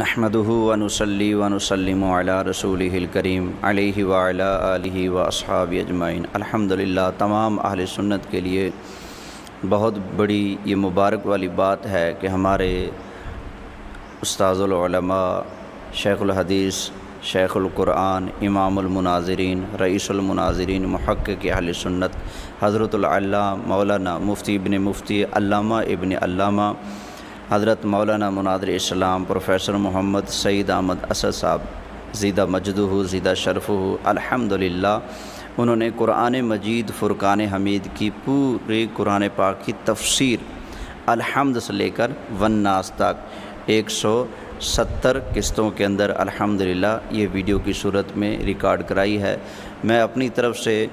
نحمده ونصلي ونسلم على رسوله الکریم علیہ وعلی آلہ واصحابہ اجمعین۔ الحمدللہ تمام اہل سنت کے لیے بہت بڑی یہ مبارک والی بات ہے کہ ہمارے استاذ العلماء، شیخ الحدیث، شیخ القرآن، امام المناظرین، رئیس المناظرین، محقق اہل سنت حضرت العلامہ مولانا مفتی ابن مفتی علامہ ابن علامہ حضرت مولانا مناظر اسلام پروفیسر محمد سعیداحمداسعد صاحب زیدہ مجدہ زیدہ شرفہ الحمدللہ، انہوں نے قرآن مجید فرقان حمید کی پوری قرآن پاک کی تفسیر الحمد سے لے کر والناس تک 170 قسطوں کے اندر الحمدللہ یہ ویڈیو کی صورت میں ریکارڈ کرائی ہے۔ میں اپنی طرف سے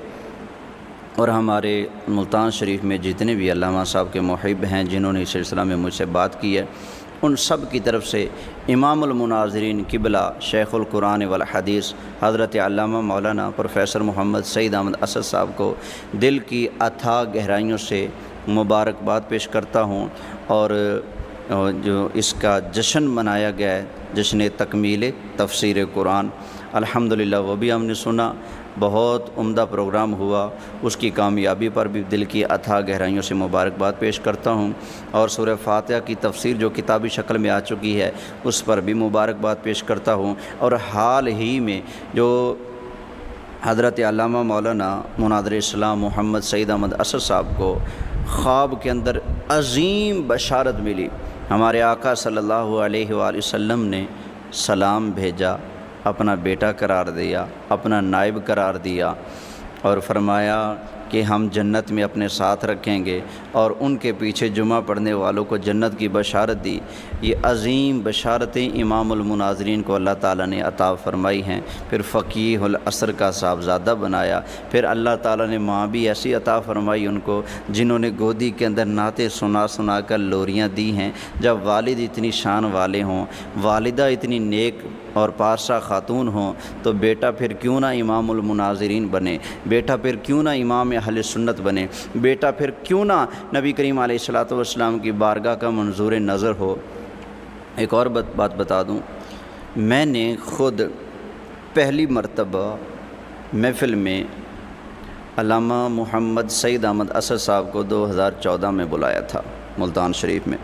اور ہمارے ملتان شریف میں جتنے بھی علامہ صاحب کے محب ہیں جنہوں نے اس سلسلہ میں مجھ سے بات کی ہے، ان سب کی طرف سے امام المناظرین قبلہ شیخ القرآن والحدیث حضرت علامہ مولانا پروفیسر محمد سعیداحمداسعد صاحب کو دل کی اتھاہ گہرائیوں سے مبارکباد پیش کرتا ہوں، اور جو اس کا جشن منایا گیا ہے، جشن تکمیل تفسیر قرآن، الحمدللہ وہ بھی ہم نے سنا، بہت عمدہ پروگرام ہوا، اس کی کامیابی پر بھی دل کی اتھاہ گہرائیوں سے مبارکباد پیش کرتا ہوں، اور سورہ فاتحہ کی تفسیر جو کتابی شکل میں آ چکی ہے اس پر بھی مبارکباد پیش کرتا ہوں، اور حال ہی میں جو حضرت علامہ مولانا مناظر اسلام محمد سعیداحمداسعد صاحب کو خواب کے اندر عظیم بشارت ملی، ہمارے آقا صلی اللہ علیہ وآلہ وسلم نے سلام بھیجا، اپنا بیٹا قرار دیا، اپنا نائب قرار دیا، اور فرمایا کہ ہم جنت میں اپنے ساتھ رکھیں گے، اور ان کے پیچھے جمعہ پڑھنے والوں کو جنت کی بشارت دی۔ یہ عظیم بشارتیں امام المناظرین کو اللہ تعالیٰ نے عطا فرمائی ہیں، پھر فقیہ العصر کا صاحبزادہ بنایا، پھر اللہ تعالیٰ نے ماں بھی ایسی عطا فرمائی ان کو جنہوں نے گودی کے اندر نعتیں سنا سنا کر لوریاں دی ہیں۔ جب والد اتنی شان والے ہوں، والدہ اتنی نیک اور پارسا خاتون ہوں، تو بیٹا پھر کیوں نہ امام المناظرین بنے، بیٹا پھر کیوں نہ امام اہل سنت بنے، بیٹا پھر کیوں نہ نبی کریم علیہ الصلوۃ والسلام کی بارگاہ کا منظور نظر ہو۔ ایک اور بات بتا دوں، میں نے خود پہلی مرتبہ محفل میں علامہ محمد سعیداحمداسعد صاحب کو 2014 میں بلایا تھا ملتان شریف میں،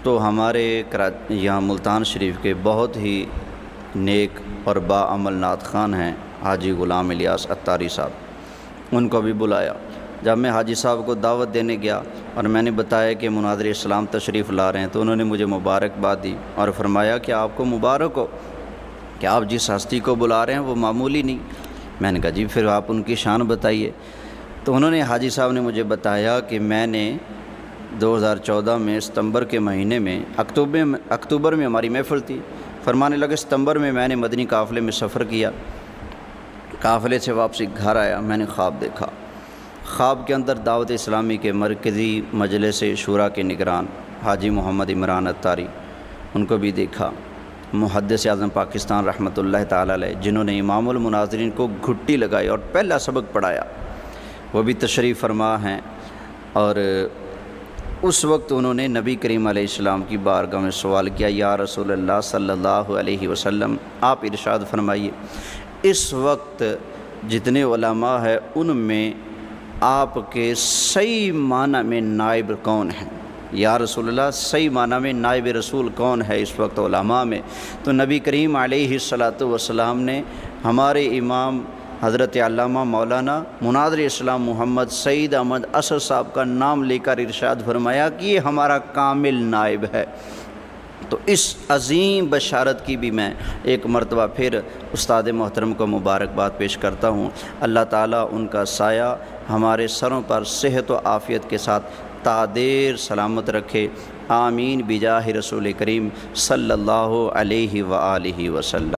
تو ہمارے یہاں ملتان شریف کے بہت ہی نیک اور باعمل نعت خوان ہیں حاجی غلام الیاس عطاری صاحب، ان کو بھی بلایا۔ جب میں حاجی صاحب کو دعوت دینے گیا اور میں نے بتایا کہ مناظر اسلام تشریف لا رہے ہیں، تو انہوں نے مجھے مبارکباد دی اور فرمایا کہ آپ کو مبارک ہو کہ آپ جس ہستی کو بلا رہے ہیں وہ معمولی نہیں۔ میں نے کہا جی پھر آپ ان کی شان بتائیے۔ تو انہوں نے حاجی صاحب نے مجھے بتایا کہ میں نے 2014 میں ستمبر کے مہینے میں اکتوبر میں ہماری محفل تھی، فرمانے لگے ستمبر میں نے مدنی قافلے میں سفر کیا، قافلے سے واپسی گھر آیا، میں نے خواب دیکھا، خواب کے اندر دعوت اسلامی کے مرکزی مجلس شورا کے نگران حاجی محمد عمران عطاری، ان کو بھی دیکھا، محدث اعظم پاکستان رحمۃ اللہ تعالی علیہ جنہوں نے امام المناظرین کو گھٹی لگائی اور پہلا سبق پڑھایا، وہ بھی تشریف فرما ہیں۔ اور اس وقت انہوں نے نبی کریم علیہ السلام کی بارگاہ میں سوال کیا، یا رسول اللہ صلی اللہ علیہ وسلم آپ ارشاد فرمائیے اس وقت جتنے علماء ہیں ان میں آپ کے صحیح معنی میں نائب کون ہیں؟ یا رسول اللہ صحیح معنی میں نائب رسول کون ہے اس وقت علماء میں؟ تو نبی کریم علیہ السلام نے ہمارے امام حضرت علامہ مولانا مناظر اسلام محمد سعیداحمداسعد صاحب کا نام لے کر ارشاد فرمایا کہ یہ ہمارا کامل نائب ہے۔ تو اس عظیم بشارت کی بھی میں ایک مرتبہ پھر استاد محترم کو مبارکباد پیش کرتا ہوں۔ اللہ تعالیٰ ان کا سایہ ہمارے سروں پر صحت و عافیت کے ساتھ تا دیر سلامت رکھے، آمین بجاہ رسول کریم صلی اللہ علیہ وآلہ وسلم۔